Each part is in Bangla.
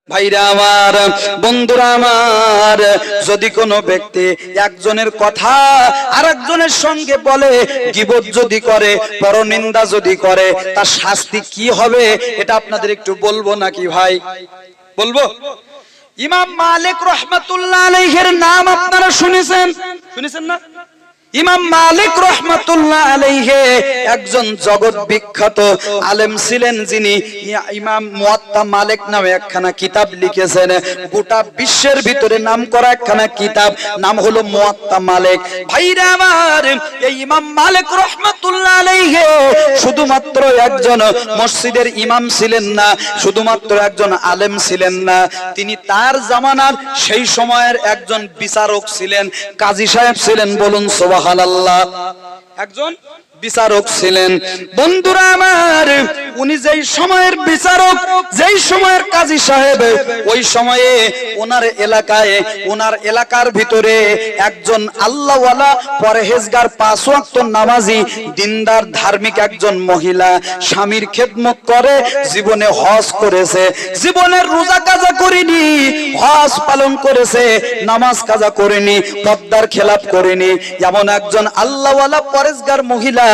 ভাইরা আমার, বন্ধুরা আমার, যদি কোনো ব্যক্তি একজনের কথা আরেকজনের সঙ্গে বলে, গীবত যদি করে, পরনিন্দা যদি করে, তার শাস্তি কি হবে এটা আপনাদের একটু বলবো নাকি ভাই? বলবো? ইমাম মালিক রাহমাতুল্লাহ আলাইহির নাম আপনারা শুনেছেন? শুনেছেন না? ইমাম মালিক রাহমাতুল্লাহ আলাইহি একজন জগৎ বিখ্যাত আলেম ছিলেন, যিনি ইমাম মুয়াত্তা মালিক নামে একখানা কিতাব লিখেছেন। গোটা বিশ্বের ভিতরে নামকরা একখানা কিতাব, নাম হলো মুয়াত্তা মালিক। ভাইরা আমার, এই ইমাম মালিক রাহমাতুল্লাহ আলাইহি শুধুমাত্র একজন মসজিদের ইমাম ছিলেন না, শুধুমাত্র একজন আলেম ছিলেন না, তিনি তার জামানার সেই সময়ের একজন বিচারক ছিলেন, কাজী সাহেব ছিলেন। বলুন সুবহানাল্লাহ। একজন বিচারক ছিলেন। বন্ধুরা আমার, উনি যেই সময়ের বিচারক, যেই সময়ের কাজী সাহেব, ওই সময়ে ওনার এলাকায়, ওনার এলাকার ভিতরে একজন আল্লাহওয়ালা, পরহেজগার, 5 ওয়াক্ত নামাজি, দিনদার, ধার্মিক একজন মহিলা, স্বামীর খেদমত করে, জীবনে হজ করেছে, জীবনের রোজা কাজা করেনি, হজ পালন করেছে, নামাজ কাজা করেনি, পর্দার খেলাপ করেনি, এমন একজন আল্লাহওয়ালা পরহেজগার মহিলা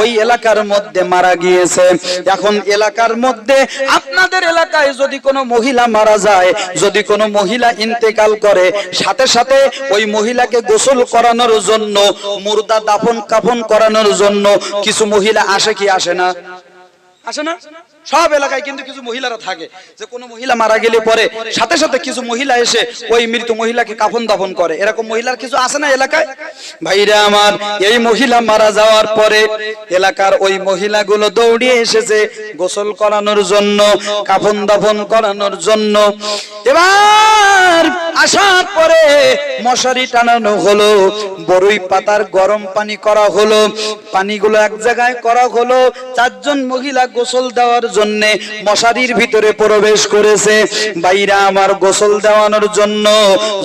ওই এলাকার মধ্যে মারা গিয়েছে। এখন এলাকার মধ্যে, আপনাদের এলাকায় যদি কোনো মহিলা মারা যায়, যদি কোনো মহিলা ইন্তেকাল করে, সাথে সাথে ওই মহিলাকে গোসল করানোর জন্য, মুর্দা দাফন কাফন করানোর জন্য কিছু মহিলা আসে কি আসে না? আসে না? সব এলাকায় কিন্তু কিছু মহিলারা থাকে, যে কোনো মহিলা মারা গেলে পরে সাথে সাথে কিছু মহিলা এসে ওই মৃত মহিলাকে কাফন দাফন করে। এরকম মহিলার কিছু আছে না এলাকায়? ভাইরা আমার, এই মহিলা মারা যাওয়ার পরে এলাকার ওই মহিলাগুলো দৌড়িয়ে এসেছে গোসল করানোর জন্য, কাফন দাফন করানোর জন্য। এবার আসার পরে মশারি টানানো হলো, বড়ই পাতার গরম পানি করা হলো, পানিগুলো এক জায়গায় করা হলো, 4 জন মহিলা গোসল দেওয়ার জন্য মশারির ভিতরে প্রবেশ করেছে। বাইরা আমার, গোসল দেওয়ানোর জন্য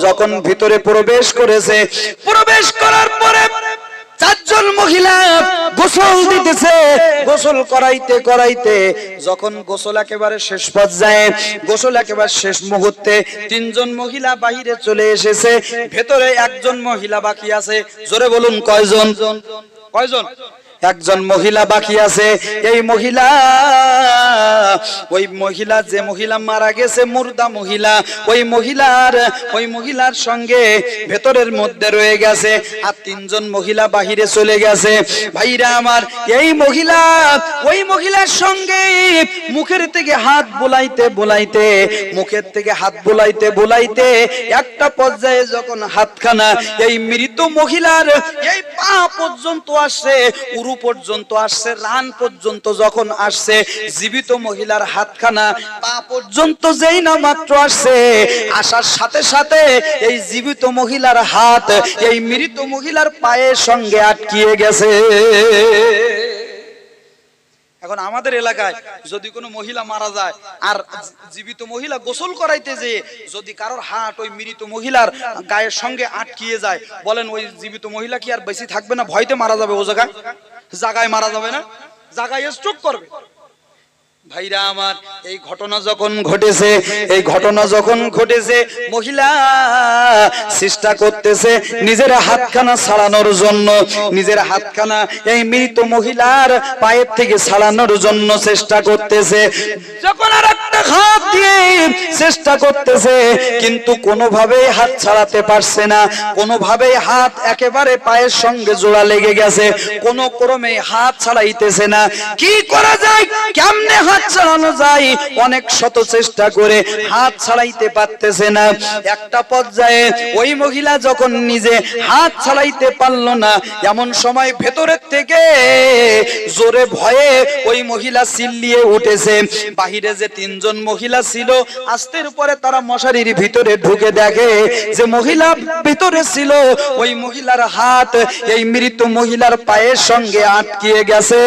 যখন ভিতরে প্রবেশ করেছে, প্রবেশ করার পরে 4 জন মহিলা গোসল দিতেছে। গোসল করাইতে করাইতে যখন গোসল একেবারে শেষ পর্যায়ে, গোসল একেবারে শেষ মুহূর্তে 3 জন মহিলা বাহিরে চলে এসেছে, ভেতরে 1 জন মহিলা বাকি আছে। জোরে বলুন, কয়জন? কয়জন? 1 জন মহিলা বাকি আছে। এই মহিলা, ওই মহিলা, যে মহিলা মারা গেছে, মুর্দা মহিলা, ওই মহিলার সঙ্গে ভেতরের মধ্যে রয়ে গেছে, আর 3 জন মহিলা বাহিরে চলে গেছে। ভাইরা আমার, এই মহিলা ওই মহিলার সঙ্গে মুখের থেকে হাত বুলাইতে বুলাইতে, মুখের থেকে হাত বুলাইতে বুলাইতে একটা পর্যায়ে যখন হাতখানা এই মৃত মহিলার এই পা পর্যন্ত আসছে, উরু পর্যন্ত আসছে, রান পর্যন্ত যখন আসছে, জীবিত মহিলার হাতখানা পা পর্যন্ত যেই না মাত্র আসছে, আসার সাথে সাথে এই জীবিত মহিলার হাত এই মৃত মহিলার পায়ের সঙ্গে আটকিয়ে গেছে। এখন আমাদের এলাকায় যদি কোনো মহিলা মারা যায় আর জীবিত মহিলা গোসল করাইতে যে যদি কারোর হাত ওই মৃত মহিলার গায়ের সঙ্গে আটকিয়ে যায়, বলেন ওই জীবিত মহিলা কি আর বেশি থাকবে না? ভয়তে মারা যাবে। ও জায়গায় মারা যাবে না, জায়গায় স্ট্রোক করবে। ভাইরা আমার, এই ঘটনা যখন ঘটেছে, এই ঘটনা যখন ঘটেছে, মহিলা চেষ্টা করতেছে নিজের হাতখানা ছাড়ানোর জন্য, নিজের হাতখানা এই মৃত মহিলার পায়ের থেকে ছাড়ানোর জন্য চেষ্টা করতেছে। যখন আর একটা হাত দিয়ে চেষ্টা করতেছে, কিন্তু কোনোভাবেই হাত ছাড়াতে পারছে না, কোনোভাবেই হাত একেবারে পায়ের সঙ্গে জোড়া লেগে গেছে, কোনো ক্রমে হাত ছাড়াইতেছে না। কি করা যায়, কেমনে হাত ছাড়ানো যায়? অনেক শত চেষ্টা করে হাত ছাড়াইতে পারতেছে না। একটা পর্যায়ে ওই মহিলা যখন নিজে হাত ছাড়াইতে পারলো না, এমন সময় ভেতরের থেকে জোরে ভয়ে ওই মহিলা চিল্লিয়ে উঠেছে। বাহিরে যে 3 জন মহিলা ছিল, আস্তের উপরে তারা মশারির ভিতরে ঢুকে দেখে যে মহিলা ভিতরে ছিল, ওই মহিলার হাত এই মৃত মহিলার পায়ের সঙ্গে আটকিয়ে গেছে,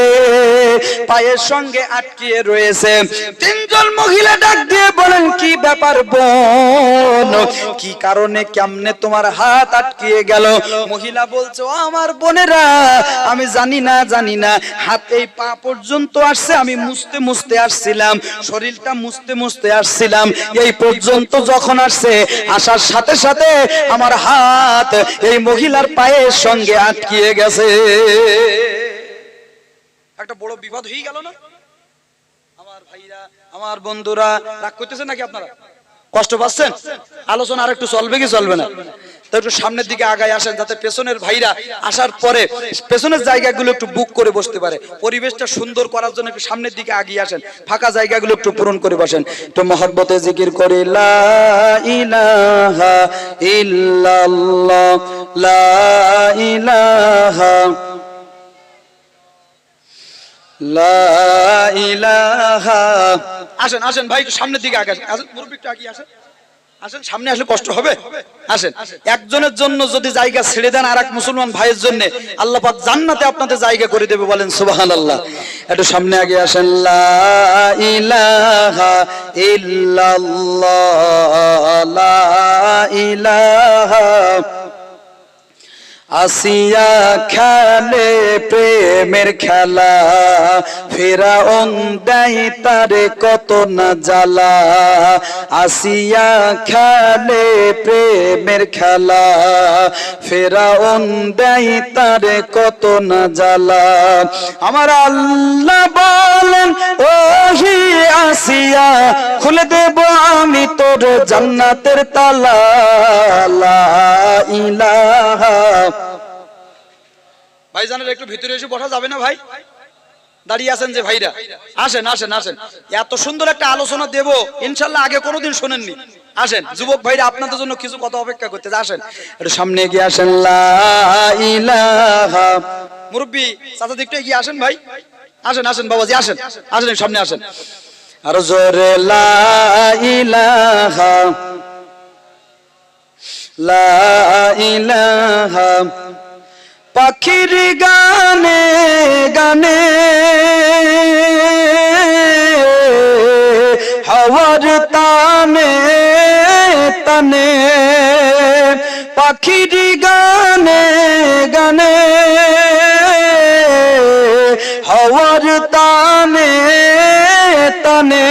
পায়ের সঙ্গে আটকিয়ে রয়ে রয়েছে। তিনজন মহিলা ডাক দিয়ে বলেন, কি ব্যাপার বোন, কি কারণে কেমনে তোমার হাত আটকিয়ে গেল? মহিলা বলছে, ও আমার বোনেরা, আমি জানি না হাত এই পা পর্যন্ত আসছে, আমি মুছতে মুছতে আসছিলাম, শরীরটা মুছতে মুছতে আসছিলাম, এই পর্যন্ত যখন আসছে, আসার সাথে সাথে আমার হাত এই মহিলার পায়ের সঙ্গে আটকিয়ে গেছে। একটা বড় বিপদ হয়ে গেল না? আমার ভাইরা, আমার বন্ধুরা, রাগ করতেছেন নাকি আপনারা? কষ্ট পাচ্ছেন? আলোচনা আর একটু চলবে কি চলবে না? তো একটু সামনের দিকে আগায় আসেন, যাতে পেছনের ভাইরা আসার পরে পেছনের জায়গাগুলো একটু বুক করে বসতে পারে। পরিবেশটা সুন্দর করার জন্য একটু সামনের দিকে আগিয়ে আসেন, ফাঁকা জায়গাগুলো একটু পূরণ করে বসেন। তো মহব্বতে জিকির করে, লা ইলাহা ইল্লাল্লাহ, লা ইলাহা লা ইলাহা। আসেন আসেন ভাই, একটু সামনের দিকে আগে আসেন, মুরব্বি একটু আগিয়ে আসেন, আসেন সামনে আসলে কষ্ট হবে। আসেন, একজনের জন্য যদি জায়গা ছেড়ে দেন আর এক মুসলমান ভাইয়ের জন্য, আল্লাহ পাক জান্নাতে আপনাদের জায়গা করে দেবে, বলেন সুবহানাল্লাহ। একটু সামনে আগে আসেন। লা ইলাহা ইল্লাল্লাহ, লা ইলাহা। আসিয়া খেলে প্রেমের খেলা, ফেরাউন দেয় তারে কত না জ্বালা। আসিয়া খেলে প্রেমের খেলা, ফেরাউন দেয় তারে কত না জ্বালা। আমার আল্লাহ বলেন, ওহি আসিয়া, খুলে দেব আমি তোর জান্নাতের তালা। লা ইলাহা। ভাইজানের একটু ভিতরে এসে বসা যাবে না ভাই? দাঁড়িয়ে আছেন যে ভাইরা, আসেন আসেন আসেন, এত সুন্দর একটা আলোচনা দেব ইনশাল্লাহ আগে কোনোদিন শোনেননি। আসেন যুবক ভাইরা, আপনাদের জন্য কিছু কথা অপেক্ষা করতেছে। আসেন একটু সামনে এগিয়ে আসেন। লা ইলাহা। মুরব্বি চাচা দিকটা এগিয়ে আসেন ভাই, আসেন আসেন বাবাজি, আসেন আসেন সামনে আসেন। আর জোরে লা ইলাহা, লা ইলাহা। পাখির গানে গানে, হাওয়ার তানে তানে, পাখির গানে গানে, হাওয়ার তানে তানে,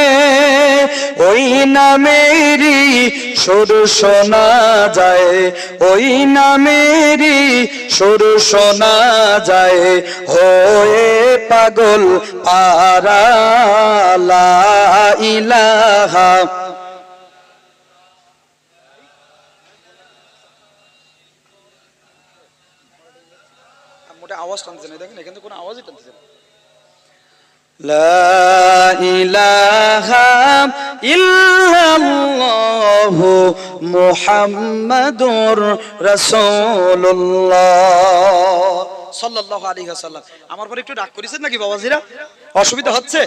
ওই নামেরই সুর শোনা যায়, ওই নামেরই সুর শোনা যায়, হয়ে পাগল পারা। লা ইলাহা। মোটা আওয়াজ টানতেছে না, দেখেন এখানে কোনো আওয়াজই টানতেছে না। লা ইলাহা ইল্লাল্লাহু মুহাম্মাদুর রাসূলুল্লাহ সাল্লাল্লাহু আলাইহি ওয়াসাল্লাম। আমার পরে একটু রাগ করেছেন নাকি বাবাজিরা? অসুবিধা হচ্ছে?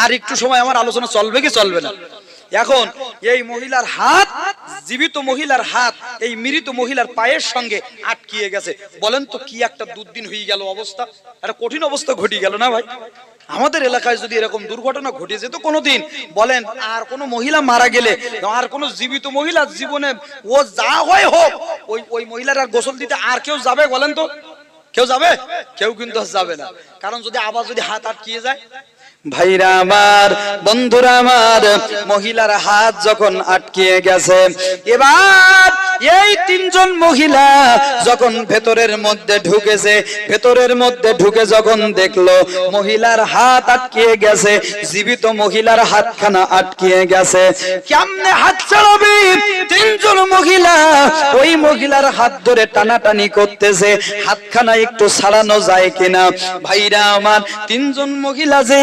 আর একটু সময় আমার আলোচনা চলবে কি চলবে না? এখন এই মহিলার হাত, জীবিত মহিলার হাত এই মৃত মহিলার পায়ের সঙ্গে আটকিয়ে গেছে। বলেন তো কি একটা দুর্দিন হয়ে গেল অবস্থা, একটা কঠিন অবস্থা ঘটে গেল না ভাই? আমাদের এলাকায় যদি এরকম দুর্ঘটনা ঘটে যেত কোনোদিন, বলেন আর কোন মহিলা মারা গেলে, আর কোন জীবিত মহিলা জীবনে ও যা হয় হোক, ওই মহিলার আর গোসল দিতে আর কেউ যাবে? বলেন তো কেউ যাবে? কেউ কিন্তু যাবে না। কারণ যদি আবার যদি হাত আটকিয়ে যায়, ভাইরা আমার, বন্ধুরা আমার, মহিলার হাত যখন আটকিয়ে গেছে, এবার এই তিনজন মহিলা যখন ভেতরের মধ্যে ঢুকেছে, ভেতরের মধ্যে ঢুকে যখন দেখলো মহিলার হাত আটকিয়ে গেছে, জীবিত মহিলার হাতখানা আটকিয়ে গেছে, কেমনে হাত ছাড়াবে? তিনজন মহিলা ওই মহিলার হাত ধরে টানাটানি করতেছে, হাতখানা একটু ছাড়ানো যায় কিনা। ভাইরা আমার, তিনজন মহিলা যে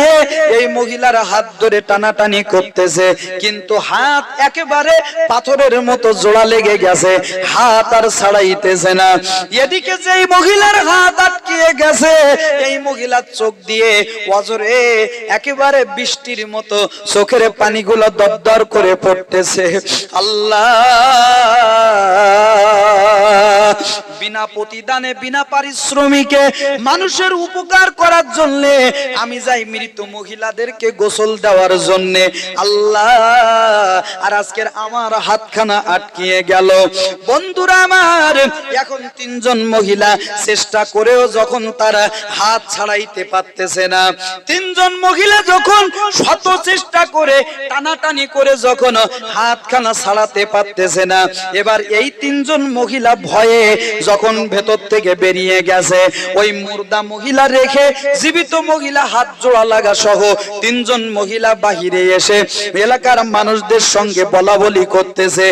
এই মহিলার হাত ধরে টানাটানি করতেছে, কিন্তু হাত একেবারে পাথরের মতো জোড়া লেগে গেছে, হাত আর ছাড়াইতেছে না। এদিকে যে মহিলার হাত আটকিয়ে গেছে, এই মহিলার চোখ দিয়ে অজরে একেবারে বৃষ্টির মতো চোখের পানিগুলো দরদর করে পড়তেছে। আল্লাহ, বিনা প্রতিদানে বিনা পারিশ্রমিকে মানুষের উপকার করার জন্য আমি যাই মৃত মহিলাদেরকে গোসল দেওয়ার জন্য। আল্লাহ, আর আজকের আমার হাতখানা আটকিয়ে গেল। বন্ধুরা আমার, এখন তিনজন মহিলা চেষ্টা করেও যখন তারা হাত ছাড়াইতে পারতেছে না, তিনজন মহিলা যখন শত চেষ্টা করে টানাটানি করে যখন হাতখানা ছাড়াতে পারতেছে না, এবার এই তিনজন মহিলা ভয়ে যখন ভেতর থেকে বেরিয়ে গেছে, ওই মুর্দা মহিলা রেখে জীবিত মহিলা হাত জোড়া লাগা সহ তিনজন মহিলা বাহিরে এসে এলাকার মানুষদের সঙ্গে বলা বলি করতেছে,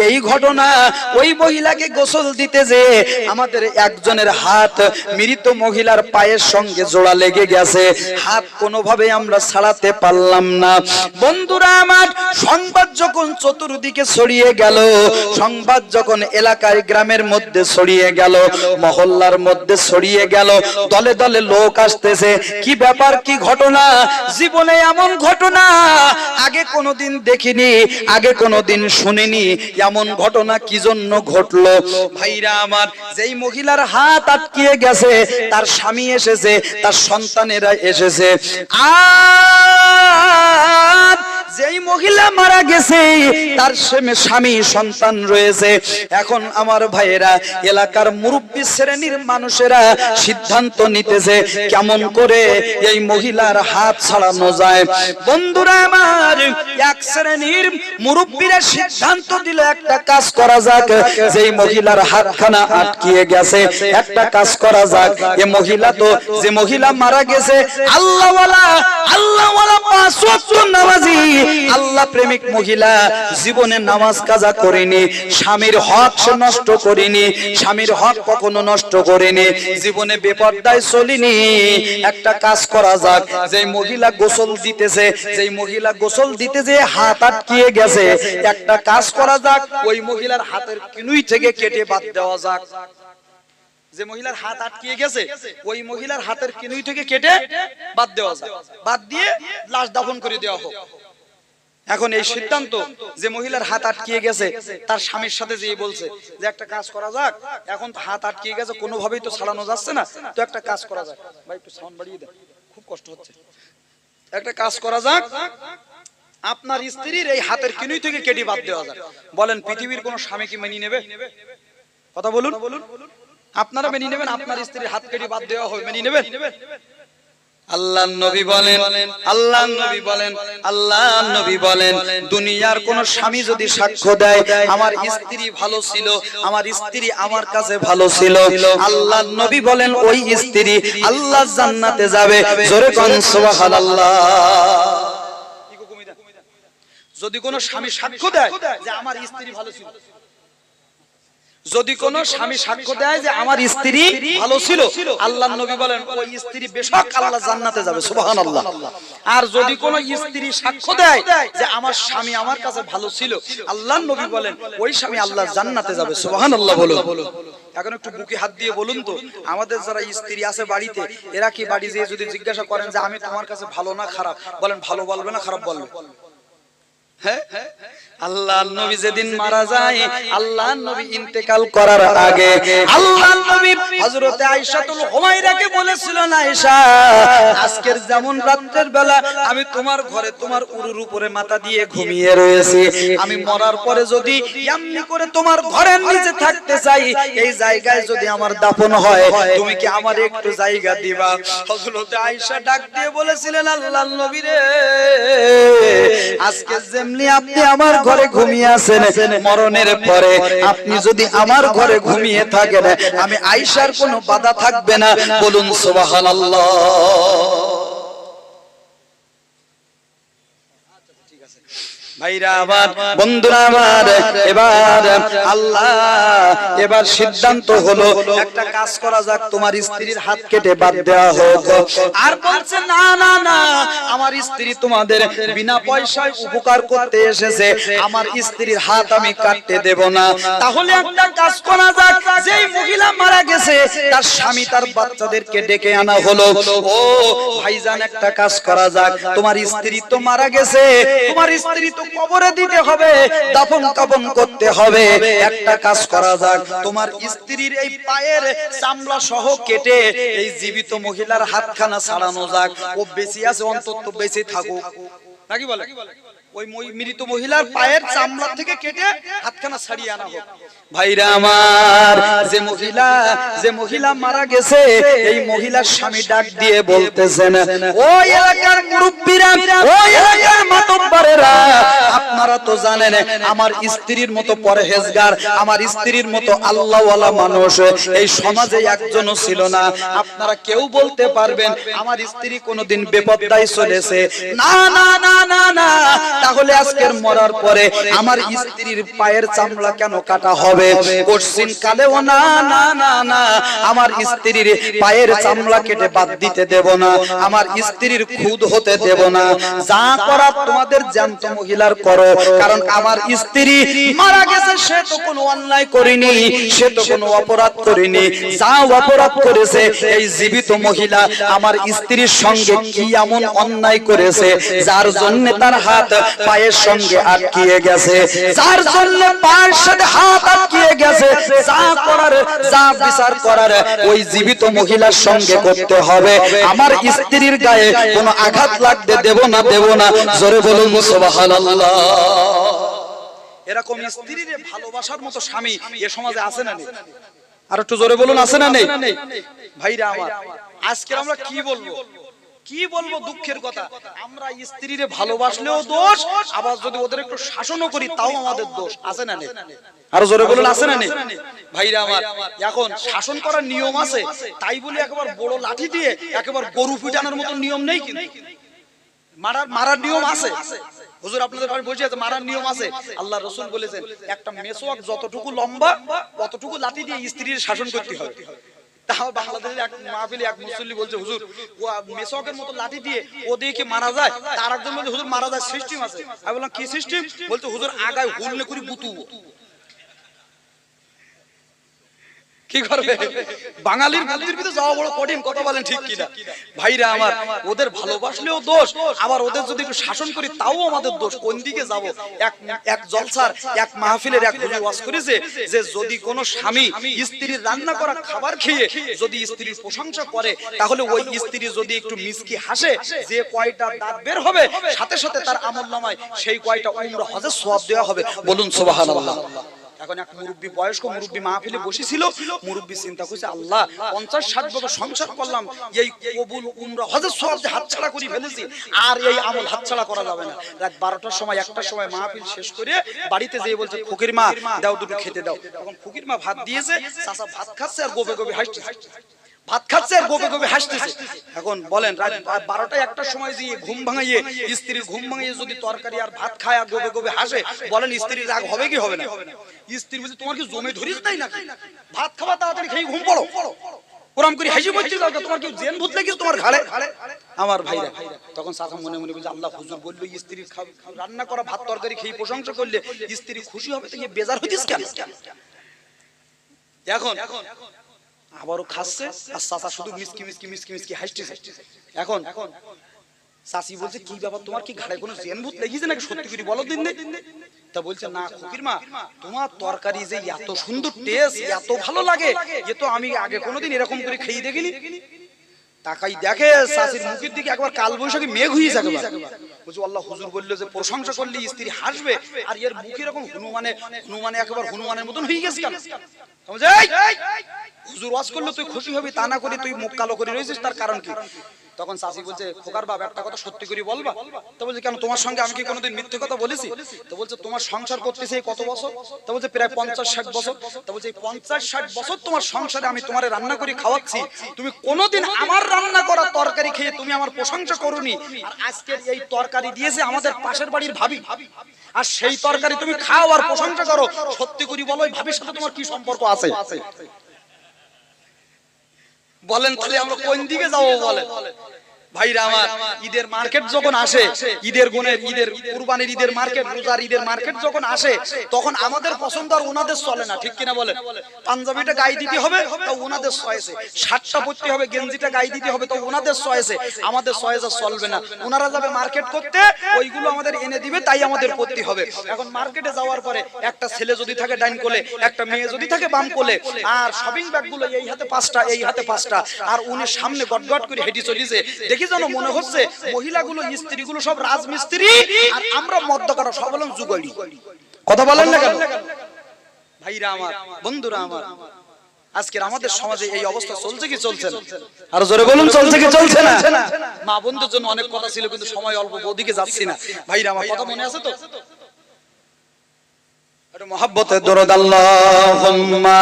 এই ঘটনা, ওই মহিলাকে গোসল দিতে যে আমাদের একজনের হাত মৃত মহিলার পায়ের সঙ্গে জোড়া লেগে গেছে, হাত কোনোভাবে আমরা ছাড়াতে পারলাম না। বন্ধুরা আমার, সংবাদ যখন চতুর্দিকে ছড়িয়ে গেল, সংবাদ যখন এলাকার গ্রামের মধ্যে ছড়িয়ে গেল, মহল্লার মধ্যে ছড়িয়ে গেল, দলে দলে লোক আসতেছে, কি ব্যাপার, কি ঘটনা, জীবনে এমন ঘটনা আগে কোনোদিন দেখিনি, আগে কোনোদিন শুনিনি, এমন ঘটনা কি জন্য ঘটলো? ভাইরা আমার, যেই মহিলার হাত আটকিয়ে গেছে তার স্বামী এসেছে, তার সন্তানেরা এসেছে, আর যেই মহিলা মারা গেছে তার স্বামী সন্তান রয়েছে। এখন আমার ভাইয়েরা, এলাকার মুরব্বী শ্রেণীর মানুষেরা সিদ্ধান্ত নিতেছে কেমন করে এই মহিলার হাত ছাড়ানো যায়। বন্ধুরা আমার, এক শ্রেণীর মুরব্বীরা সিদ্ধান্ত দিল একটা কাজ করা যাক, যেই মহিলার হাতখানা আটকিয়ে গেছে একটা কাজ করা যাক। এই মহিলা তো, যে মহিলা মারা গেছে আল্লাহওয়ালা, আল্লাহওয়ালা পাঁচ ওয়াক্ত নামাজি, আল্লাহ প্রেমিক মহিলা, জীবনে নামাজ কাজা করেনি, স্বামীর হক সে নষ্ট করেনি, স্বামীর হক কখনো নষ্ট করেনি, জীবনে বেপরদায় চলিনি। একটা কাজ করা যাক, যেই মহিলা গোসল দিতেছে, যেই মহিলা গোসল দিতে যে হাত আটকিয়ে গেছে, একটা কাজ করা যাক, ওই মহিলার হাতের কিনুই থেকে কেটে বাদ দেওয়া যাক। যে মহিলার হাত আটকিয়ে গেছে ওই মহিলার হাতের কিনুই থেকে কেটে বাদ দেওয়া যাক, বাদ দিয়ে লাশ দাফন করে দেওয়া হোক। এখন এই সিদ্ধান্ত, যে মহিলার হাত আটকিয়ে গেছে তার স্বামীর সাথে যে বলছে যে একটা কাজ করা যাক, এখন তো হাত আটকিয়ে গেছে, কোনোভাবেই তো ছাড়ানো যাচ্ছে না, তো একটা কাজ করা যাক। ভাই একটু সাউন্ড বাড়িয়ে দেন, খুব কষ্ট হচ্ছে। একটা কাজ করা যাক, আপনার স্ত্রীর এই হাতের কিনুই থেকে কেটে বাদ দেওয়া যাক। বলেন, পৃথিবীর কোন স্বামী কি মেনে নেবে? কথা বলুন, আপনারা মেনে নেবেন? আপনার স্ত্রীর হাত কেটে বাদ দেওয়া হবে, মেনে নেবেন? আল্লাহর নবী বলেন, আল্লাহর নবী বলেন, আল্লাহর নবী বলেন, দুনিয়ার কোন স্বামী যদি সাক্ষ্য দেয় আমার স্ত্রী ভালো ছিল, আমার স্ত্রী আমার কাছে ভালো ছিল, আল্লাহর নবী বলেন ওই স্ত্রী আল্লাহর জান্নাতে যাবে। জোরে কোন সুবহানাল্লাহ। যদি কোন স্বামী সাক্ষ্য দেয় যে আমার স্ত্রী ভালো ছিল, যদি কোন স্বামী সাক্ষ্য দেয় যে আমার স্ত্রী ভালো ছিল, আল্লাহর নবী বলেন ওই স্ত্রী বেশক আল্লাহ জান্নাতে যাবে। সুবহানাল্লাহ। আর যদি কোন স্ত্রী সাক্ষ্য দেয় যে আমার স্বামী আমার কাছে ভালো ছিল, আল্লাহর নবী বলেন ওই স্বামী আল্লাহ জান্নাতে যাবে। সুবহানাল্লাহ বলুন। এখন একটু বুকে হাত দিয়ে বলুন তো, আমাদের যারা স্ত্রী আছে বাড়িতে, এরা কি বাড়ি যেয়ে যদি জিজ্ঞাসা করেন যে আমি তোমার কাছে ভালো না খারাপ, বলেন ভালো বলবে না খারাপ বলবে? হ্যাঁ, আল্লাহর নবী যেদিন মারা যায়, আল্লাহর নবী ইন্তেকাল করার আগে আল্লাহর নবী হযরত আয়েশাতুল হুমায়রাকে বলেছিলেন, আয়েশা, আজকের যেমন রাতের বেলা আমি তোমার ঘরে তোমার উরুর উপরে মাথা দিয়ে ঘুমিয়ে রয়েছি, আমি মরার পরে যদি এমনি করে তোমার ঘরের নিচে থাকতে চাই, এই জায়গায় যদি আমার দাফন হয়, তুমি কি আমার একটু জায়গা দিবা? হযরত আয়েশা ডাক দিয়ে বলেছিলেন, আল্লাহর নবী রে, আজকে যেমনি আপনি আমার ঘরে ঘুমিয়ে আছেন, মরণের পরে আপনি যদি আমার ঘরে ঘুমিয়ে থাকেন, আমি আয়েশার কোনো বাধা থাকবে না। বলুন সুবহানাল্লাহ। ভাইরা আমার, বন্ধুরা আমার, এবার সিদ্ধান্ত হলো একটা কাজ করা যাক, তোমার স্ত্রীর হাত কেটে বাদ দেওয়া হোক। আর বলছে না না না, আমার স্ত্রী তোমাদের বিনা পয়সায় উপকার করতে এসেছে, আমার স্ত্রীর হাত আমি কাটতে দেব না। তাহলে একটা কাজ করা যাক, যেই মহিলা মারা গেছে তার স্বামী তার বাচ্চাদেরকে ডেকে আনা হলো। ও ভাইজান, একটা কাজ করা যাক, তোমার স্ত্রী তো মারা গেছে, তোমার স্ত্রী তো কবরে দিতে হবে, দাফন কাফন করতে হবে। একটা কাজ করা যাক, তোমার স্ত্রীর এই পায়ের চামড়া সহ কেটে এই জীবিত মহিলার হাতখানা ছাড়ানো যাক। ও বেঁচে আছে, অন্তত বেঁচে থাকুক, নাকি বলে? ওই মৃত মহিলার পায়ের চামড়া থেকে কেটে হাতখানা ছাড়িয়ে আনা হোক। ভাইরা আমার, যে মহিলা মারা গেছে, এই মহিলার স্বামী ডাক দিয়ে বলতেছেন, ওই এলাকার মুরব্বীরা, ওই এলাকার মাতব্বরেরা, আপনারা তো জানেন আমার স্ত্রীর মতো পরহেজগার, আমার স্ত্রীর মতো আল্লাহওয়ালা মানুষ এই সমাজে একজনও ছিল না। আপনারা কেউ বলতে পারবেন আমার স্ত্রী কোনোদিন বেপরদায় চলেছে? না না না না না। তাহলে আজকের মরার পরে আমার স্ত্রীর পায়ের চামড়া কেন কাটা হবে? কোশ্চিন কালেও না না না না, আমার স্ত্রীর পায়ের চামড়া কেটে বাদ দিতে দেব না, আমার স্ত্রীর খুদ হতে দেব না। যা করার তোমাদের জ্যান্ত মহিলার করো, কারণ আমার স্ত্রী মারা গেছে, সে তো কোনো অন্যায় করেনি, সে তো কোনো অপরাধ করেনি। যা অপরাধ করেছে এই জীবিত মহিলা আমার স্ত্রীর সঙ্গে কি এমন অন্যায় করেছে যার জন্য তার হাত পায়ের সঙ্গে আটকিয়ে গেছে, যার জন্য পায়ের সাথে হাত আটকিয়ে গেছে। যা করার, যা বিচার করার ওই জীবিত মহিলার সঙ্গে করতে হবে। আমার স্ত্রীর গায়ে কোনো আঘাত লাগতে দেব না, দেব না। জোরে বলুন সুবহানাল্লাহ। এরকম স্ত্রীর ভালোবাসার মতো স্বামী এ সমাজে আছে না নেই? আর একটু জোরে বলুন, আছে না নেই? ভাইরা আমার, আজকে আমরা কি বলবো, কি বলবো? দুঃখের কথা, আমরা স্ত্রীরে ভালোবাসলেও দোষ, আবার যদি ওদের একটু শাসনও করি তাও আমাদের দোষ, আছে না নেই? আর জোরে বলুন, আছে না নেই? ভাইরা আমার, এখন শাসন করার নিয়ম আছে, তাই বলে একেবারে বড় লাঠি দিয়ে একেবারে গরু পিটানোর মতো নিয়ম নেই, কিন্তু মারার নিয়ম আছে। হুজুর আপনাদের কাছে বলছি, মারার নিয়ম আছে। আল্লাহ রাসূল বলেছেন একটা মেসওয়াক যতটুকু লম্বা ততটুকু লাঠি দিয়ে স্ত্রীর শাসন করতে হবে। তাও বাংলাদেশের এক মাহফিলে এক মুসল্লি বলছে, হুজুর ও মেসওয়াকের মতো লাঠি দিয়ে ও দিয়ে কি মারা যায়? তার একজন বলছে, হুজুর মারা যায়, সিস্টেম আছে। আমি বললাম কি সিস্টেম? বলতে, হুজুর আগায় হুললে করে বুতু। কি করবে? বাঙালির বুদ্ধির ভিতরে যাওয়া বড় কঠিন, কথা বলেন ঠিক কিনা? ভাইরা আমার, ওদের ভালোবাসলেও দোষ, আবার ওদের যদি একটু শাসন করি তাও আমাদের দোষ। কোন দিকে যাব? এক জলসার এক মাহফিলের এক হুজুর ওয়াজ করেছে যে যদি কোনো স্বামী স্ত্রীর রান্না করা খাবার খেয়ে যদি স্ত্রীর প্রশংসা করে, তাহলে ওই স্ত্রী যদি একটু মিসকি হাসে, যে কয়টা দাঁত বের হবে সাথে সাথে তার আমলনামায় সেই কয়টা উমরা হজের সওয়াব দেওয়া হবে। বলুন সুবহানাল্লাহ। এখন এক মুরব্বী, বয়স্ক মুরব্বী মাহফিলে বসেছিল। মুরব্বী চিন্তা করছে, আল্লাহ 50-60 বছর সংসার করলাম, এই কবুল উমরা হজের সওয়াব যে হাতছাড়া করে ফেলেছি, আর এই আমল হাতছাড়া করা যাবে না। রাত 12টার সময় 1টার সময় মাহফিল শেষ করে বাড়িতে যেয়ে বলছে, ফকির মা দাও, দুটো খেতে দাও। তখন ফকির মা ভাত দিয়েছে, চাচা ভাত খাচ্ছে আর গোবে গোবে হাসছে, ভাত খাচ্ছে আর গোবে গোবে হাসতেছে। এখন বলেন রাত 12টায় 1টার সময় দিয়ে ঘুম ভাঙিয়ে, স্ত্রীর ঘুম ভাঙিয়ে যদি তরকারি আর ভাত খায় আর গোবে গোবে হাসে, বলেন স্ত্রীর রাগ হবে কি হবে না? স্ত্রী বলছে, তোমার কি জমে ধরিস তাই নাকি? ভাত খাওয়া তাড়াতাড়ি খেয়ে ঘুম পড়ো, ওরম করে হাসি বলতে যাও, তোমার কি জেন ভূত লেগেছে তোমার ঘাড়ে? আমার ভাইরা, তখন চাচা মনে মনে বলছে, আল্লাহ হুজুর বললো স্ত্রী রান্না করা ভাত তরকারি খেয়ে প্রশংসা করলে স্ত্রী খুশি হবে, তো বেজার হইতিস কেন? এখন আবারও খাচ্ছে আর চাচা শুধু মিসকি মিসকি মিসকি মিসকি হাসতেছে। এখন চাচি বলছে, কি ব্যাপার, তোমার কি ঘাড়ে কোনো জেন ভূত লেগেছে নাকি? সত্যি করে বলো দিন। তা বলছে, না ফকির মা, তোমার তরকারি যে এত সুন্দর টেস্ট, এত ভালো লাগে, এ তো আমি আগে কোনোদিন এরকম করে খেয়ে দেখিনি। তাকাই দেখে চাচির মুখের দিকে একবার কাল বৈশাখী মেঘ হয়ে যাবে। বলছে, আল্লাহ হুজুর বললো যে প্রশংসা করলে স্ত্রী হাসবে, আর এর মুখে এরকম হনুমানে একেবারে হনুমানের মতন হয়ে গেছে কেন? হুজুর ওয়াজ করলো তুই খুশি হবি, তা না করে তুই মুখ কালো করে রয়েছিস, তার কারণ কি? তখন চাচি বলছে, খোকার বাপ একটা কথা সত্যি করে বলবা? তো বলছে, কেন, তোমার সঙ্গে আমি কি কোনোদিন মিথ্যে কথা বলেছি? তো বলছে, তোমার সংসার করতেছে কত বছর? তো বলছে, প্রায় 50-60 বছর। তো বলছে, 50-60 বছর তোমার সংসারে আমি তোমারে রান্না করে খাওয়াচ্ছি, তুমি কোনোদিন আমার রান্না করা তরকারি খেয়ে তুমি আমার প্রশংসা করোনি, আর আজকে এই তরকারি দিয়েছে আমাদের পাশের বাড়ির ভাবি, আর সেই তরকারি তুমি খাও আর প্রশংসা করো। সত্যি করে বলো, এই ভাবির সাথে তোমার কি সম্পর্ক আছে? বলেন তাহলে আমরা কোন দিকে যাবো? বলেন ভাইরা আমার, ঈদের মার্কেট যখন আসে, ঈদের গুণের, ঈদের কুরবানির ঈদের মার্কেট, রোজার ঈদের মার্কেট যখন আসে, তখন আমাদের পছন্দ আর ওনাদের চলে না, ঠিক কিনা বলেন? পাঞ্জাবিটা গায়ে দিতে হবে তো ওনাদের চয়েসে, শার্টটা পরতে হবে, গেঞ্জিটা গায়ে দিতে হবে তো ওনাদের চয়েসে, আমাদের চয়েসে চলবে না। ওনারা যাবে মার্কেট করতে, ওইগুলো আমাদের এনে দিবে, তাই আমাদের পড়তে হবে। এখন মার্কেটে যাওয়ার পরে একটা ছেলে যদি থাকে ডাইন কোলে, একটা মেয়ে যদি থাকে বাম কোলে, আর শপিং ব্যাগগুলো এই হাতে 5টা এই হাতে 5টা, আর উনি সামনে গটগট করে হেঁটে চলেছে, দেখি যেন মনে হচ্ছে মহিলাগুলো স্ত্রীগুলো সব রাজমিস্ত্রি আর আমরা মদ্যকরা সব হলাম যুগড়ি। কথা বলেন না কেন? ভাইরা আমার, বন্ধুরা আমার, আজকের আমাদের সমাজে এই অবস্থা চলছে কি চলছে না? আর জোরে বলুন, চলছে কি চলছে না? মা বন্ধুর জন্য অনেক কথা ছিল কিন্তু সময় অল্প, ওদিকে যাচ্ছি না। ভাইরা আমার, কথা মনে আছে তো? একটু মহব্বতে দরুদ আল্লাহুম্মা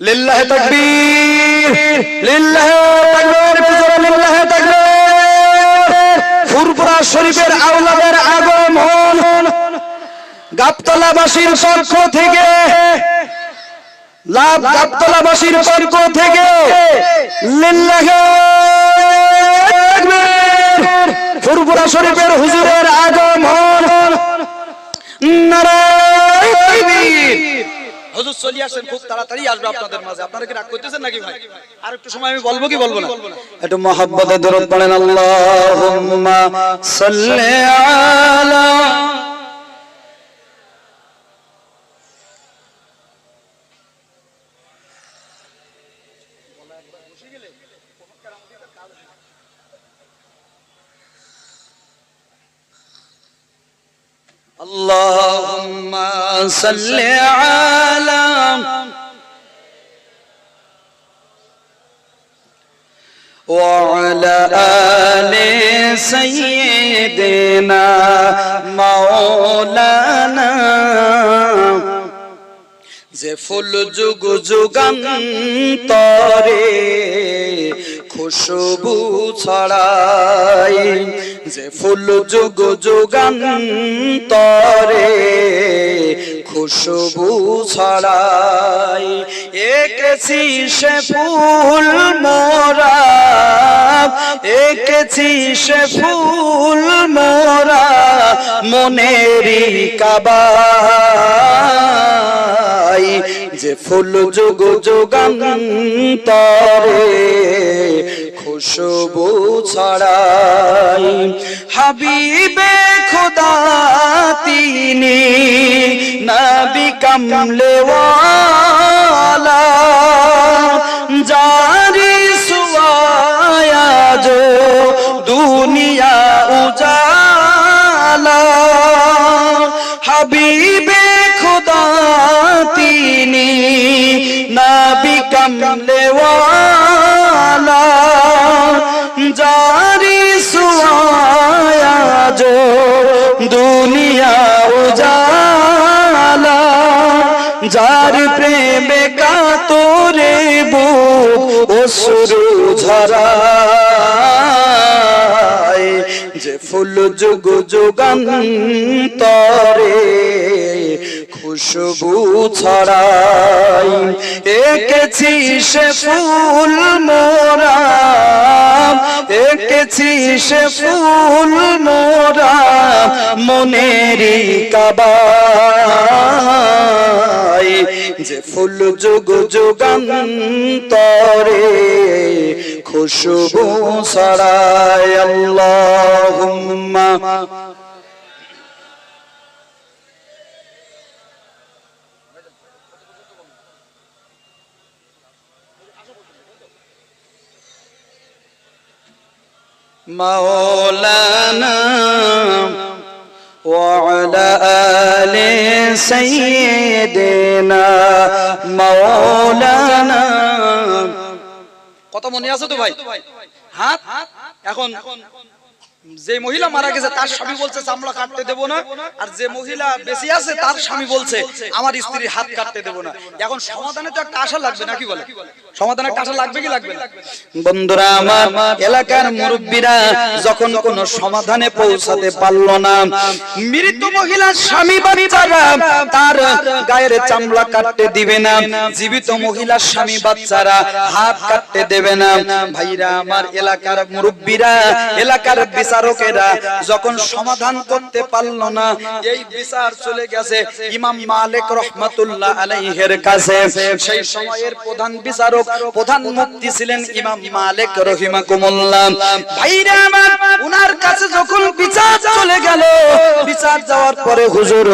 লিল্লাহি তাকবীর, লিল্লাহি তাকবীর, লিল্লাহি তাকবীর। ফুরফুরা শরীফের আওলাদের আগমন গাবতলাবাসীর পক্ষ থেকে, লাভ গাবতলাবাসীর পক্ষ থেকে লিল্লাহি তাকবীর। ফুরফুরা শরীফের হুজুরের আগমন, নারায়ে তাকবীর। হুজুর চলে আসেন, খুব তাড়াতাড়ি আসবে আপনাদের মাঝে। আপনারা কি রাগ করতেছেন নাকি ভাই? আর একটু সময় আমি বলবো কি বলবো না? একটু মহব্বতে দরুদ পড়েন, আল্লাহুম্মা সাল্লি আলা اللهم صل على وعلى آل سيدنا مولانا যে ফুল যুগ যুগান্তরে খুশবু ছড়াই, যে ফুল যুগ যুগান্তরে খুশবু ছড়াই, এঁকেছি সে ফুল মোরা, এঁকেছি সে ফুল মোরা মনেরই কাবায়, যে ফুল যুগ যুগান্তরে খুশবু ছড়াই। হাবিবে খোদা তিনি নবী কামলে ওয়ালা, জারি সুআয়া जो दुनिया उजाला, हबीबे खुदा तीनी नबी कमले वाला, जारी सुआया जो दुनिया उजाला, जार प्रेमे का तोरे बुक অশ্রু ঝরায়, যে ফুল যুগ যুগান্তরে খুশবু ছড়াই, এঁকেছি সে ফুল মোরা, এঁকেছি সে ফুল মোরা মনেরই কাবায়, যে ফুল যুগ যুগান্তরে খুশবু ছড়ায়। আল্লাহুম্মা মাওলানা وعلى آل سيدنا مولانا। কত মনে আছে তো ভাই? হাত এখন যে মহিলা মারা গেছে তার স্বামী বলছে চামড়া কাটতে দেব না, আর যে মহিলা বেঁচে আছে তার স্বামী বলছে আমার স্ত্রীর হাত কাটতে দেব না। এখন সমাধানে তো একটা আশা লাগবে নাকি বলে? সমাধানে একটা আশা লাগবে কি লাগবে না? বন্ধুরা আমার, এলাকার মুরব্বীরা যখন কোন সমাধানে পৌঁছাতে পারলো না, মৃত মহিলার স্বামী বাচ্চারা তার গায়ের চামড়া কাটতে দিবে না, জীবিত মহিলার স্বামী বাচ্চারা হাত কাটতে দেবে না। ভাইরা আমার, এলাকার মুরব্বীরা, এলাকার বিচারকেরা যখন সমাধান করতে পারলো না, এই বিচার চলে গেছে ইমাম মালিক রাহমাতুল্লাহ আলাইহির কাছে। সেই সময়ের প্রধান বিচারক, প্রধান মুফতি ছিলেন ইমাম মালিক রাহিমাহুল্লাহ। ভাইরা আমার, উনার কাছে যখন বিচার চলে গেল, বিচার যাওয়ার পরে হুজুর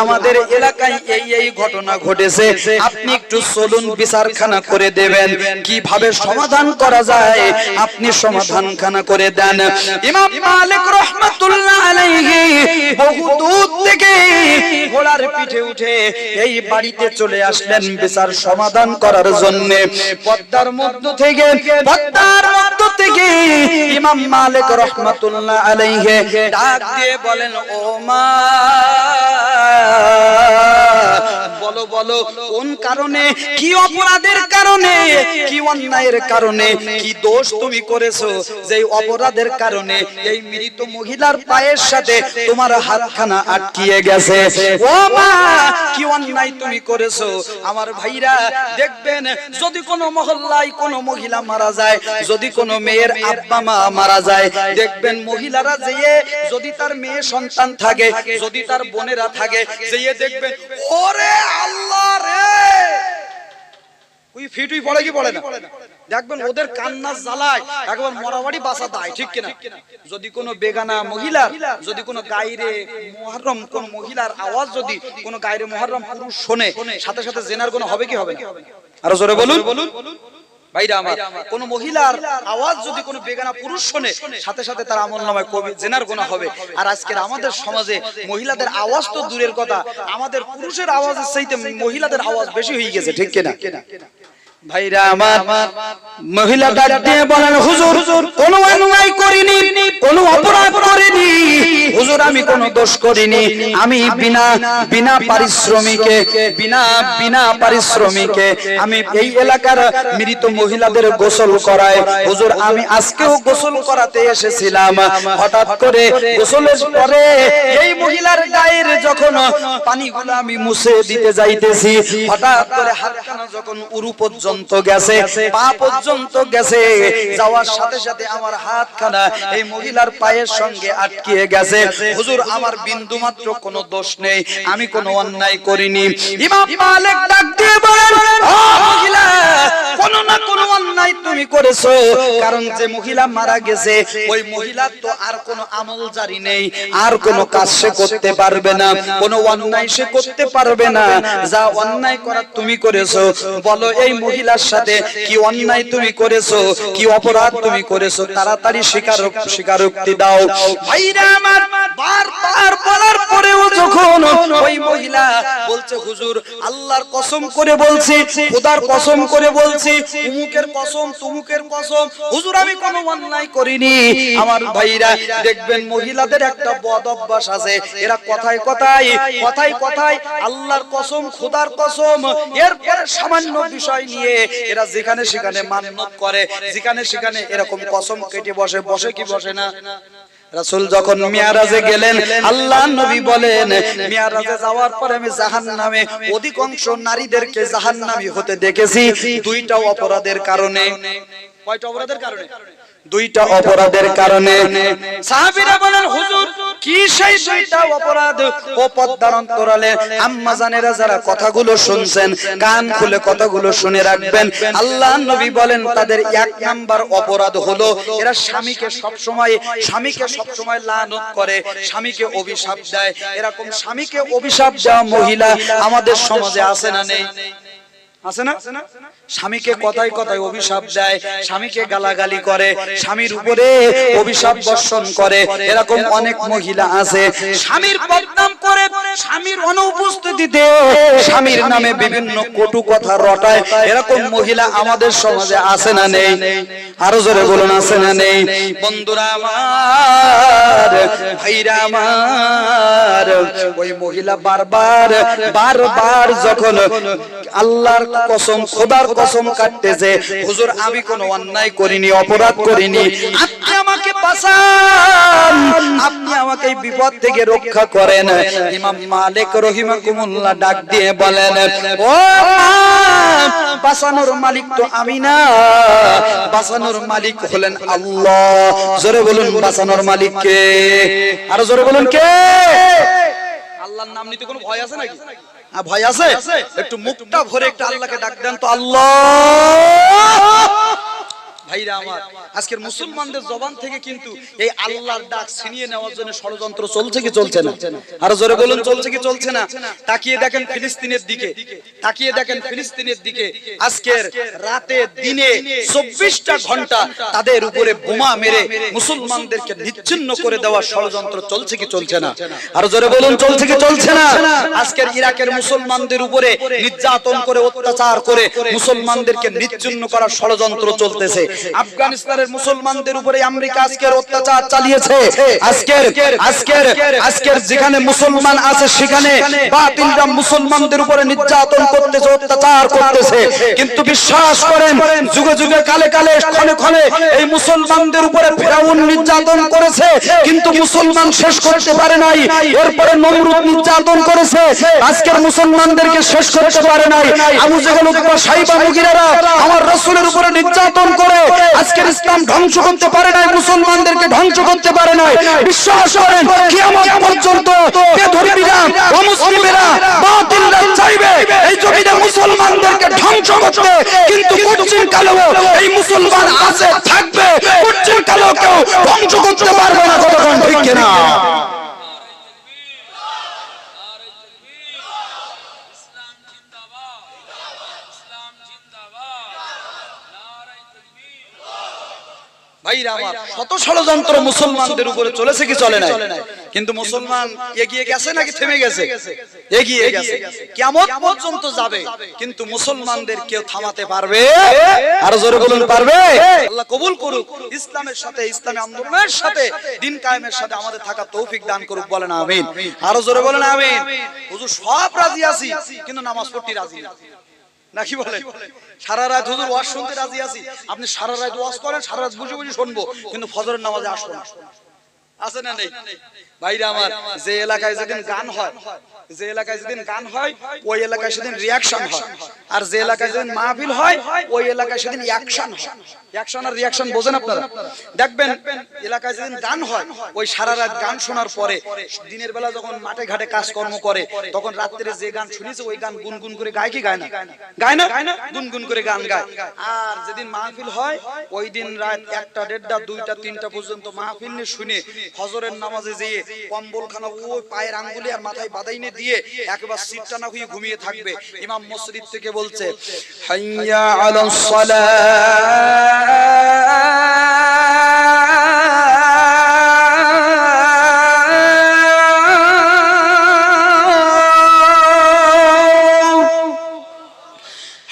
আমাদের এলাকায় এই ঘটনা ঘটেছে, আপনি একটু চলুন বিচারখানা করে দেবেন, কিভাবে সমাধান করা যায় আপনি সমাধানখানা করে দেন। ইমাম মালিক রাহমাতুল্লাহ আলাইহি বহু দূর থেকে ঘোড়ার পিঠে উঠে এই বাড়িতে চলে আসলেন বিচার সমাধান করার জন্য। পদ্মার মধ্য থেকে ইমাম মালিক রাহমাতুল্লাহ আলাইহি ডাক দিয়ে বলেন, ও মা, বলো বলো কোন কারণে, কি অপরাধের কারণে, কি অন্যায়ের কারণে, কি দোষ তুমি করেছো যে অপরাধের কারণে এই মৃত মহিলার পায়ের সাথে তোমার হাতখানা আটকিয়ে গেছে? ও মা, কি অন্যায় তুমি করেছো? আমার ভাইরা দেখবেন, যদি কোনো মহল্লায় কোনো মহিলা মারা যায়, যদি কোনো মেয়ের আব্বা মা মারা যায়, দেখবেন মহিলারা যেয়ে, যদি তার মেয়ে সন্তান থাকে, যদি তার বোনেরা থাকে, যেয়ে দেখবেন, ওরে আল্লাহ রে, ওই ফিটুই পড়ে কি পড়ে না, দেখবেন ওদের কান্না জ্বালায় একবার মরাবাড়ি বাসা দেয়, ঠিক কিনা? যদি কোনো বেগানা মহিলার, যদি কোনো গায়রে মুহররম কোন মহিলার আওয়াজ যদি কোনো গায়রে মুহররম পুরুষ শোনে, সাথে সাথে জেনার গুনাহ হবে কি হবে না? আরো জোরে বলুন। ভাইরা আমার, কোন মহিলার আওয়াজ যদি কোনো বেগানা পুরুষ শোনে, সাথে সাথে তার আমলনামায় জেনার গুনাহ হবে। আর আজকের আমাদের সমাজে মহিলাদের আওয়াজ তো দূরের কথা, আমাদের পুরুষের আওয়াজের চাইতে মহিলাদের আওয়াজ বেশি হয়ে গেছে, ঠিক কিনা? ভাইরা আমার, মহিলা ডাক দিয়ে বলেন, হুজুর কোনো অন্যায় করিনি, কোনো অপরাধ করিনি হুজুর, আমি কোনো দোষ করিনি, আমি বিনা পারিশ্রমিকে আমি এই এলাকার মৃত মহিলাদের গোসল করাই। হুজুর, আমি আজকেও গোসল করাতে এসেছিলাম, হঠাৎ করে গোসলের পরে এই মহিলার গায়ের যখন পানিগুলো আমি মুছে দিতে যাইতেছি, হঠাৎ করে হাতখানা যখন উরু পর্যন্ত গেছে, পা পর্যন্ত গেছে, যাওয়ার সাথে সাথে আমার হাতখানা এই মহিলার পায়ের সঙ্গে আটকিয়ে গেছে। হুজুর, আমার বিন্দু মাত্র কোনো দোষ নেই, আমি কোনো অন্যায় করিনি। ইমাম মালিক ডাক দিয়ে বলেন, ও মহিলা, কোনো না কোনো অন্যায় তুমি করেছো, কারণ যে মহিলা মারা গেছে ওই মহিলার তো আর কোনো আমল জারি নেই, আর কোনো কাজ সে করতে পারবে না, কোনো অন্যায় সে করতে পারবে না। যা অন্যায় করার তুমি করেছো, বলো এই মহিলার সাথে কি অন্যায় তুমি করেছো, কি অপরাধ তুমি করেছো, তাড়াতাড়ি স্বীকারোক্তি দাও। ভাইরা আমার, বারবার বলার পরেও যখন ওই মহিলা বলছে, হুজুর আল্লাহর কসম করে বলছি, খোদার কসম করে বলছি, উমুকের কসম, তুমুকের কসম, হুজুর আমি কোনো অন্যায় করিনি। আমার ভাইরা দেখবেন, মহিলাদের একটা বদ অভ্যাস আছে, এরা কথায় কথায় আল্লাহর কসম, খোদার কসম, এরপরে সামান্য বিষয় নিয়ে এরা যেখানে সেখানে মান্যত করে, যেখানে সেখানে এরকম কসম কেটে বসে কি বসে না? রাসূল যখন মিরাজে গেলেন, আল্লাহর নবী বলেন, মিরাজে যাওয়ার পরে আমি জাহান্নামে অধিকাংশ নারীদেরকে জাহান্নামী হতে দেখেছি দুইটা অপরাধের কারণে। কয়টা অপরাধের কারণে? দুইটা অপরাধের কারণে। সাহাবীরা বলেন, হুজুর কি সেই দুইটা অপরাধ? ও পদ্মার অন্তরালে আম্মা জানেরা যারা কথাগুলো শুনছেন, কান খুলে কথাগুলো শুনে রাখবেন। আল্লাহর নবী বলেন, তাদের এক নাম্বার অপরাধ হলো এরা স্বামীকে সবসময় লানত করে, স্বামীকে অভিশাপ দেয়। এরকম স্বামীকে অভিশাপ দেওয়া মহিলা আমাদের সমাজে আছে না নেই? আছে না? স্বামীকে কথায় কথায় অভিশাপ দেয়, স্বামীকে গালাগালি করে, স্বামীর উপরে অভিশাপ বর্ষণ করে। এরকম অনেক মহিলা আছে স্বামীর বদনাম করে, স্বামীর অনুপস্থিতিতে স্বামীর নামে বিভিন্ন কটু কথা রটায়। এরকম মহিলা আমাদের সমাজে আছে না নেই? আরো জোরে বলুন, আছে না নেই? বন্ধুরা আমার, ভাইরা আমার, ওই মহিলা বারবার বারবার যখন আল্লাহর কসম, খোদার কসম কাটতেছে, হুজুর আমি কোনো অন্যায় করিনি, অপরাধ করিনি, আপনি আমাকে বাঁচান, আপনি আমাকে এই বিপদ থেকে রক্ষা করেন। ইমাম মালিক রহিমাহুল্লাহ ডাক দিয়ে বলেন, ও বাঁচানোর মালিক তো আমি না, বাঁচানোর মালিক হলেন আল্লাহ। জোরে বলুন, বাঁচানোর মালিক কে? আরো জোরে বলুন, কে? আল্লাহর নাম নিতে কোনো ভয় আছে নাকি? ভয় আছে? একটু মুখটা ভরে একটু আল্লাহকে ডাক দেন তো, আল্লাহ। ভাইরা আমার, আজকের মুসলমানদের জবান থেকে কিন্তু এই আল্লাহর ডাক ছিনিয়ে নেওয়ার জন্য ষড়যন্ত্র চলছে কি চলছে না? আর জোরে বলুন, চলছে কি চলছে না? তাকিয়ে দেখেন ফিলিস্তিনের দিকে, তাকিয়ে দেখেন ফিলিস্তিনের দিকে। আজকের রাতে দিনে 24টা ঘন্টা তাদের উপরে বোমা মেরে মুসলমানদেরকে নিচ্ছিন্ন করে দেওয়ার ষড়যন্ত্র চলছে কি চলছে না? আর জোরে বলুন, চলছে কি চলছে না? আজকের ইরাকের মুসলমানদের উপরে নির্যাতন করে, অত্যাচার করে মুসলমানদেরকে নিচ্ছিন্ন করার ষড়যন্ত্র চলতেছে। আফগানিস্তানের মুসলমানদের উপরে আমেরিকা আজকের অত্যাচার চালিয়েছে। আজকের যেখানে মুসলমান আছে সেখানে বাতিলরা মুসলমানদের উপরে নির্যাতন করতেছে, অত্যাচার করতেছে। কিন্তু বিশ্বাস করেন, যুগে যুগে কালে কালে ক্ষণে ক্ষণে এই মুসলমানদের উপরে ফিরাউন নির্যাতন করেছে, কিন্তু মুসলমান শেষ করতে পারে নাই। এরপরে নমরুদ নির্যাতন করেছে, আজকের মুসলমানদেরকে শেষ করতে পারে নাই। আবু জেহেল উতবা সাইবা মুগিরারা আমার রাসূলের উপরে নির্যাতন করে আজকের ইসলাম ধ্বংস করতে পারে নাই, মুসলমানদেরকে ধ্বংস করতে পারে নাই। বিশ্বাস করেন, কিয়ামত পর্যন্ত বেধর্মীরা, অমুসলিমেরা, বাতিলরা চাইবে এই জমিনে মুসলমানদেরকে ধ্বংস করতে, কিন্তু কোনদিন কালেও এই মুসলমান আছে, থাকবে, কোনদিন কালেও কেউ ধ্বংস করতে পারবে না। কতক্ষণ ঠিক কিনা? ভাইরা আমার, শত ষড়যন্ত্র মুসলমানদের উপরে চলেছে কি চলে না? কিন্তু মুসলমান এগিয়ে গেছে নাকি থেমে গেছে? এগিয়ে গেছে, কিয়ামত পর্যন্ত যাবে, কিন্তু মুসলমানদের কেউ থামাতে পারবে? আর জোরে বলুন, পারবে? আল্লাহ কবুল করুক, ইসলামের সাথে, ইসলামী আন্দোলনের সাথে, দিন কায়েমের সাথে আমাদের থাকা তৌফিক দান করুক। বলেন আমিন। আর জোরে বলেন আমিন। হুজুর সব রাজি আছি, কিন্তু নামাজ পড়তে রাজি না, নাকি বলেন? সারা রাত হুজুর ওয়াজ শুনতে রাজি আছি, আপনি সারা রাত ওয়াজ করেন, সারা রাত বুঝে বুঝে শুনবো, কিন্তু ফজরের নামাজে আসবো না। আছে না নেই? ভাইরা আমার, যে এলাকায় যেদিন গান হয়, যে এলাকায় যেদিন গান হয় ওই এলাকায় সেদিন রিয়াকশন হয়, আর যে এলাকায় যেদিন মাহফিল হয় ওই এলাকায় সেদিন অ্যাকশন হয়। অ্যাকশন আর রিয়াকশন বোঝেন আপনারা? দেখবেন এলাকায় যেদিন গান হয় ওই সারা রাত গান শোনার পরে দিনের বেলা যখন মাঠে ঘাটে কাজকর্ম করে, তখন রাত্রে যে গান শুনেছে ওই গান গুনগুন করে গায় কি গায় না? গায় না? গুনগুন করে গান গায়। আর যেদিন মাহফিল হয় ওই দিন রাত 1টা, 1:30, 2টা, 3টা পর্যন্ত মাহফিল নিয়ে শুনে ফজরের নামাজে যেয়ে কম্বলখানা ওই পায়ের আঙ্গুলে আর মাথায় বাঁধাইনে দিয়ে একবার সিটটা না হয়ে ঘুমিয়ে থাকবে। ইমাম মসজিদ থেকে বলছে, হাইয়া আলাস সালাহ,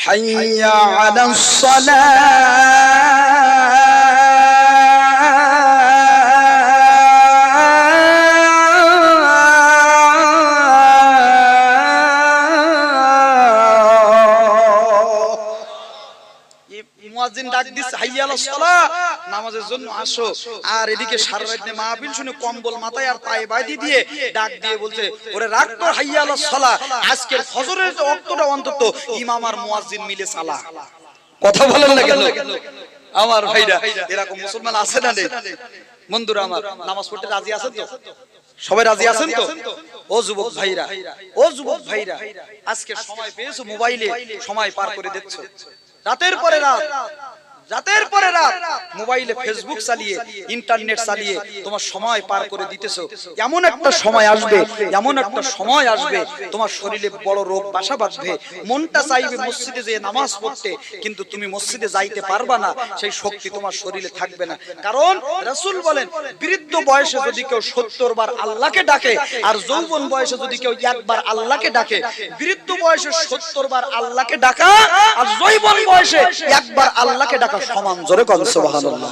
হাইয়া আলাস সালাহ, নামাজের জন্য আসো। আর এদিকে সারা রাত মাহফিল শুনে কম্বল মাথায় আর পায়ে বাঁধি দিয়ে ডাক দিয়ে বলছে, ওরে রাখ তোর হাইয়া আলাস সালাহ, আজকের ফজরের ওয়াক্তটা অন্তত ইমাম আর মুয়াজ্জিন মিলে সালাহ। কথা বলেন না কেন আমার ভাইরা? এরকম মুসলমান আছে না নেই? বন্ধুরা আমার, নামাজ পড়তে রাজি আছেন তো? সবাই রাজি আছেন তো? ও যুবক ভাইরা, ও যুবক ভাইরা, আজকে সময় পেয়েছো, মোবাইলে সময় পার করে দিচ্ছ, রাতের পরে রাত রাতের পরে রাত মোবাইলে ফেসবুক চালিয়ে ইন্টারনেট চালিয়ে তোমার সময় পার করে দিতেছো। এমন একটা সময় আসবে, এমন একটা সময় আসবে তোমার শরীরে বড় রোগ বাসা বাঁধবে, মনটা চাইবে মসজিদে যেয়ে নামাজ পড়তে, কিন্তু তুমি মসজিদে যাইতে পারবা না, সেই শক্তি তোমার শরীরে থাকবে না। কারণ রাসূল বলেন, বৃদ্ধ বয়সে যদি কেউ 70 বার আল্লাহকে ডাকে আর যৌবন বয়সে যদি কেউ একবার আল্লাহকে ডাকে, বৃদ্ধ বয়সে 70 বার আল্লাহকে ডাকা আর যৌবন বয়সে একবার আল্লাহকে ডাকা সমান। জোরে বলেন সুবহানাল্লাহ।